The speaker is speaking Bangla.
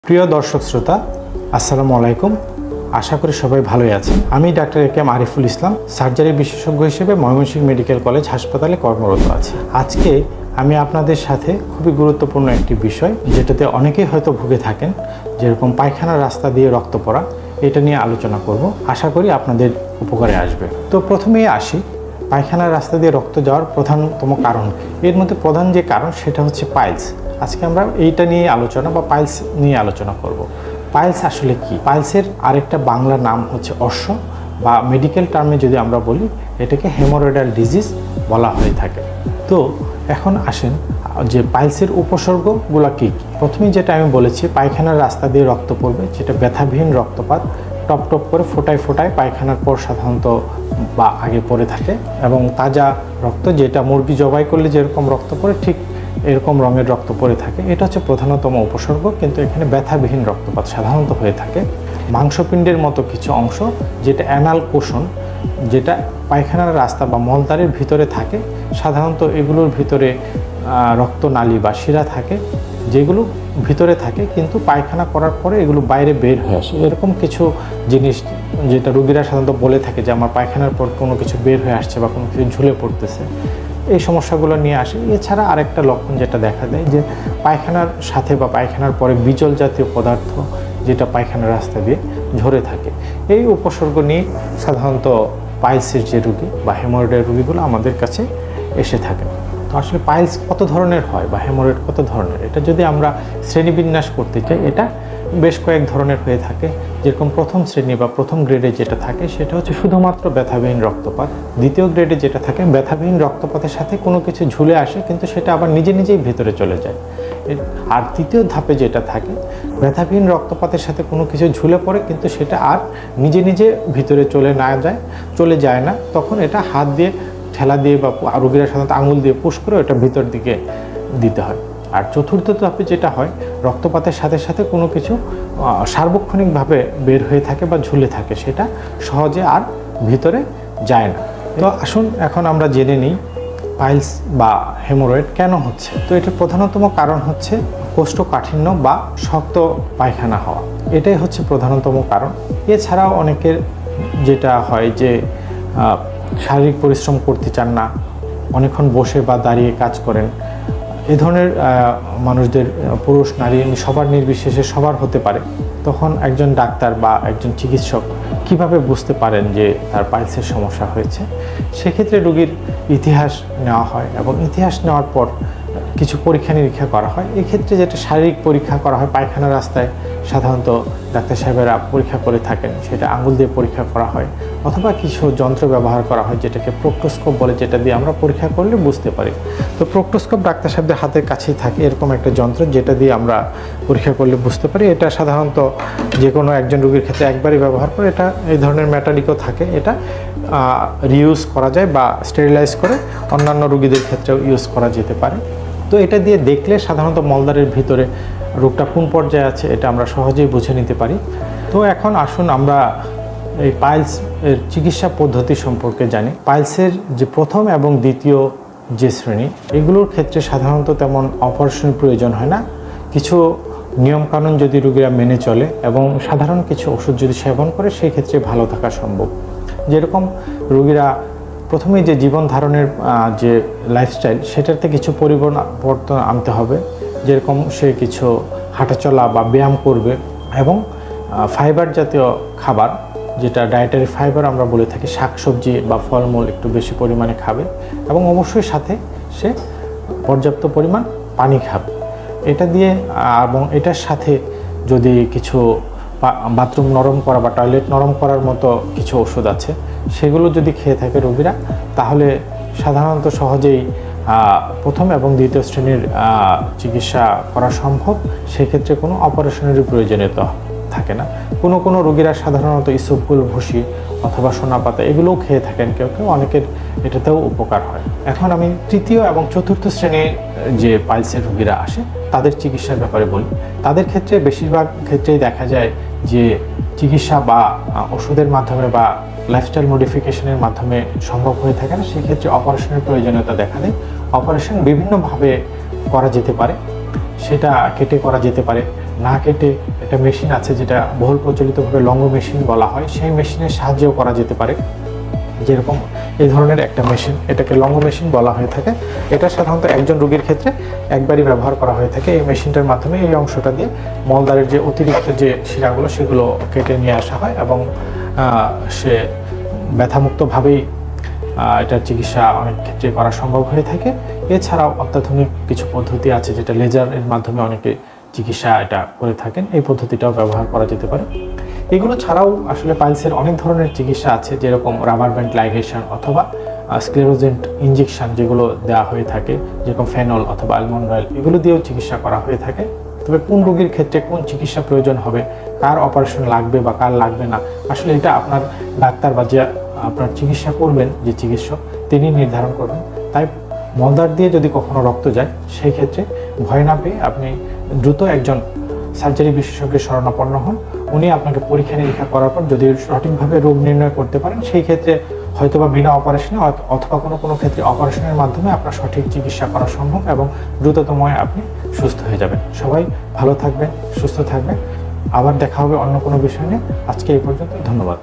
প্রিয় দর্শক শ্রোতা, আসসালামু আলাইকুম। আশা করি সবাই ভালোই আছেন। আমি doctor A K M. Ariful Islam, surgery বিশেষজ্ঞ হিসেবে ময়মনসিংহ মেডিকেল কলেজ হাসপাতালে কর্মরত আছি। আজকে আমি আপনাদের সাথে খুবই গুরুত্বপূর্ণ একটি বিষয়, যেটাতে অনেকেই হয়তো ভুগে থাকেন, যেরকম পায়খানার রাস্তা দিয়ে রক্ত পড়া, এটা নিয়ে আলোচনা করব। আশা করি আপনাদের উপকারে আসবে। তো প্রথমেই আসি, পায়খানার রাস্তা দিয়ে রক্ত যাওয়ার প্রধানতম কারণ কি? এর মধ্যে প্রধান যে কারণ সেটা হচ্ছে পাইলস। আজকে আমরা এইটা নিয়ে আলোচনা বা পাইলস নিয়ে আলোচনা করব। পাইলস আসলে কি? পাইলসের আরেকটা বাংলা নাম হচ্ছে অশ্ব, বা মেডিকেল টার্মে যদি আমরা বলি এটাকে হেমোরয়েডাল ডিজিজ বলা হয়ে থাকে। তো এখন আসেন যে পাইলসের উপসর্গগুলো কী কী। প্রথমেই যেটা আমি বলেছি, পায়খানার রাস্তা দিয়ে রক্ত পড়বে, যেটা ব্যথাবিহীন রক্তপাত, টপ টপ করে ফোটায় ফোটায় পায়খানার পর সাধারণত বা আগে পড়ে থাকে, এবং তাজা রক্ত, যেটা মুরগি জবাই করলে যেরকম রক্ত পড়ে ঠিক এরকম রঙের রক্ত পড়ে থাকে। এটা হচ্ছে প্রধানতম উপসর্গ, কিন্তু এখানে ব্যথাবিহীন রক্তপাত সাধারণত হয়ে থাকে। মাংসপিণ্ডের মতো কিছু অংশ, যেটা অ্যানাল কোষণ, যেটা পায়খানার রাস্তা বা মলদ্বারের ভিতরে থাকে, সাধারণত এগুলোর ভিতরে রক্তনালী বা শিরা থাকে, যেগুলো ভিতরে থাকে কিন্তু পায়খানা করার পরে এগুলো বাইরে বের হয়ে আসে। এরকম কিছু জিনিস যেটা রোগীরা সাধারণত বলে থাকে যে আমার পায়খানার পর কোনো কিছু বের হয়ে আসছে বা কোনো কিছু ঝুলে পড়তেছে, এই সমস্যাগুলো নিয়ে আসে। এছাড়া আরেকটা লক্ষণ যেটা দেখা যায়, যে পায়খানার সাথে বা পায়খানার পরে বিজল জাতীয় পদার্থ, যেটা পায়খানার রাস্তা দিয়ে ঝরে থাকে। এই উপসর্গ নিয়ে সাধারণত পাইলসের যে রোগী বা হেমোরয়েডের রোগীগুলো আমাদের কাছে এসে থাকে। তো আসলে পাইলস কত ধরনের হয় বা হেমোরয়েড কত ধরনের, এটা যদি আমরা শ্রেণীবিন্যাস করতে চাই, এটা বেশ কয়েক ধরনের হয়ে থাকে। যেরকম প্রথম শ্রেণী বা প্রথম গ্রেডে যেটা থাকে সেটা হচ্ছে শুধুমাত্র ব্যথাবিহীন রক্তপাত। দ্বিতীয় গ্রেডে যেটা থাকে, ব্যথাবিহীন রক্তপাতের সাথে কোনো কিছু ঝুলে আসে কিন্তু সেটা আবার নিজে নিজেই ভেতরে চলে যায়। আর তৃতীয় ধাপে যেটা থাকে, ব্যথাবিহীন রক্তপাতের সাথে কোনো কিছু ঝুলে পড়ে কিন্তু সেটা আর নিজে নিজে ভিতরে চলে যায় না, তখন এটা হাত দিয়ে ঠেলা দিয়ে বা রোগীরা সাধারণত আঙুল দিয়ে পুশ করে ওটা ভিতর দিকে দিতে হয়। আর চতুর্থ ধাপে যেটা হয়, রক্তপাতের সাথে সাথে কোনো কিছু সার্বক্ষণিকভাবে বের হয়ে থাকে বা ঝুলে থাকে, সেটা সহজে আর ভিতরে যায় না। তো আসুন এখন আমরা জেনে নিই পাইলস বা হেমোরয়েড কেন হচ্ছে। তো এটার প্রধানতম কারণ হচ্ছে কোষ্ঠকাঠিন্য বা শক্ত পায়খানা হওয়া, এটাই হচ্ছে প্রধানতম কারণ। এছাড়াও অনেকের যেটা হয় যে শারীরিক পরিশ্রম করতে চান না, অনেকক্ষণ বসে বা দাঁড়িয়ে কাজ করেন, এ ধরনের মানুষদের, পুরুষ নারী সবার নির্বিশেষে সবার হতে পারে। তখন একজন ডাক্তার বা একজন চিকিৎসক কিভাবে বুঝতে পারেন যে তার পাইলসের সমস্যা হয়েছে? সেক্ষেত্রে রোগীর ইতিহাস নেওয়া হয়, এবং ইতিহাস নেওয়ার পর কিছু পরীক্ষা নিরীক্ষা করা হয়। এক্ষেত্রে যেটা শারীরিক পরীক্ষা করা হয়, পায়খানার রাস্তায় সাধারণত ডাক্তার সাহেবেরা পরীক্ষা করে থাকেন, সেটা আঙুল দিয়ে পরীক্ষা করা হয়, অথবা কিছু যন্ত্র ব্যবহার করা হয় যেটাকে প্রোক্টোস্কোপ বলে, যেটা দিয়ে আমরা পরীক্ষা করলে বুঝতে পারি। তো প্রোক্টোস্কোপ ডাক্তার সাহেবদের হাতের কাছেই থাকে এরকম একটা যন্ত্র, যেটা দিয়ে আমরা পরীক্ষা করলে বুঝতে পারি। এটা সাধারণত যে কোনো একজন রোগীর ক্ষেত্রে একবারই ব্যবহার করে। এটা এই ধরনের মেটালিকও থাকে, এটা রিইউজ করা যায় বা স্টেরিলাইজ করে অন্যান্য রোগীদের ক্ষেত্রেও ইউজ করা যেতে পারে। তো এটা দিয়ে দেখলে সাধারণত মলদ্বারের ভিতরে রোগটা কোন পর্যায়ে আছে এটা আমরা সহজেই বুঝে নিতে পারি। তো এখন আসুন আমরা এই পাইলস এর চিকিৎসা পদ্ধতি সম্পর্কে জানি। পাইলসের যে প্রথম এবং দ্বিতীয় যে শ্রেণী, এগুলোর ক্ষেত্রে সাধারণত তেমন অপারেশনের প্রয়োজন হয় না। কিছু নিয়মকানুন যদি রোগীরা মেনে চলে এবং সাধারণ কিছু ওষুধ যদি সেবন করে, সেই ক্ষেত্রে ভালো থাকা সম্ভব। যেরকম রোগীরা প্রথমে যে জীবন ধারণের যে লাইফস্টাইল, সেটাতে কিছু পরিবর্তন আনতে হবে। যেরকম সে কিছু হাঁটাচলা বা ব্যায়াম করবে, এবং ফাইবার জাতীয় খাবার, যেটা ডায়েটারি ফাইবার আমরা বলে থাকি, শাকসবজি বা ফলমূল একটু বেশি পরিমাণে খাবে, এবং অবশ্যই সাথে সে পর্যাপ্ত পরিমাণ পানি খাবে। এটা দিয়ে এবং এটার সাথে যদি কিছু বাথরুম নরম করা বা টয়লেট নরম করার মতো কিছু ওষুধ আছে, সেগুলো যদি খেয়ে থাকে রোগীরা, তাহলে সাধারণত সহজেই প্রথম এবং দ্বিতীয় শ্রেণীর চিকিৎসা করা সম্ভব। সেক্ষেত্রে কোনো অপারেশনেরই প্রয়োজনীয়তা থাকে না। কোনো রোগীরা সাধারণত ইসবগুল, ভুসি অথবা সোনাপাতা এগুলোও খেয়ে থাকেন কেউ, অনেকের এটাতেও উপকার হয়। এখন আমি তৃতীয় এবং চতুর্থ শ্রেণীর যে পাইলসের রোগীরা আসে তাদের চিকিৎসার ব্যাপারে বলি। তাদের ক্ষেত্রে বেশিরভাগ ক্ষেত্রেই দেখা যায় যে চিকিৎসা বা ওষুধের মাধ্যমে বা লাইফস্টাইল মডিফিকেশনের মাধ্যমে সম্ভব হয়ে থাকে না। সেক্ষেত্রে অপারেশনের প্রয়োজনীয়তা দেখা দেয়। অপারেশন বিভিন্নভাবে করা যেতে পারে, সেটা কেটে করা যেতে পারে, না কেটে একটা মেশিন আছে যেটা বহুল প্রচলিতভাবে লঙ্গ মেশিন বলা হয়, সেই মেশিনের সাহায্যেও করা যেতে পারে। যেরকম এই ধরনের একটা মেশিন, এটাকে লঙ্গ মেশিন বলা হয়ে থাকে। এটা সাধারণত একজন রোগীর ক্ষেত্রে একবারই ব্যবহার করা হয়ে থাকে। এই মেশিনটার মাধ্যমে এই অংশটা দিয়ে মলদ্বারের যে অতিরিক্ত যে শিরাগুলো সেগুলো কেটে নিয়ে আসা হয় এবং সে ব্যথামুক্তভাবেই এটার চিকিৎসা অনেক ক্ষেত্রে করা সম্ভব হয়ে থাকে। এছাড়াও অত্যাধুনিক কিছু পদ্ধতি আছে যেটা লেজারের মাধ্যমে অনেকে চিকিৎসা এটা করে থাকেন, এই পদ্ধতিটাও ব্যবহার করা যেতে পারে। এগুলো ছাড়াও আসলে পাইলসের অনেক ধরনের চিকিৎসা আছে, যেরকম রাবার ব্যান্ড লাইগেশন অথবা স্ক্লেরোজেন্ট ইঞ্জেকশন যেগুলো দেওয়া হয়ে থাকে, যেরকম ফেনল অথবা আলমন্ড অয়েল, এগুলো দিয়েও চিকিৎসা করা হয়ে থাকে। তবে কোন রোগীর ক্ষেত্রে কোন চিকিৎসা প্রয়োজন হবে, কার অপারেশন লাগবে বা কার লাগবে না, আসলে এটা আপনার ডাক্তার বা যে আপনার চিকিৎসা করবেন যে চিকিৎসক তিনি নির্ধারণ করবেন। তাই মলদ্বার দিয়ে যদি কখনো রক্ত যায়, সেই ক্ষেত্রে ভয় না পেয়ে আপনি দ্রুত একজন সার্জারি বিশেষজ্ঞের শরণাপন্ন হন। উনি আপনাকে পরীক্ষা নিরীক্ষা করার পর যদি সঠিকভাবে রোগ নির্ণয় করতে পারেন, সেই ক্ষেত্রে হয়তোবা বিনা অপারেশনে অথবা কোনো ক্ষেত্রে অপারেশনের মাধ্যমে আপনার সঠিক চিকিৎসা করা সম্ভব এবং দ্রুততম আপনি সুস্থ হয়ে যাবেন। সবাই ভালো থাকবেন, সুস্থ থাকবেন। আবার দেখা হবে অন্য কোনো বিষয় নিয়ে। আজকে এই পর্যন্ত, ধন্যবাদ।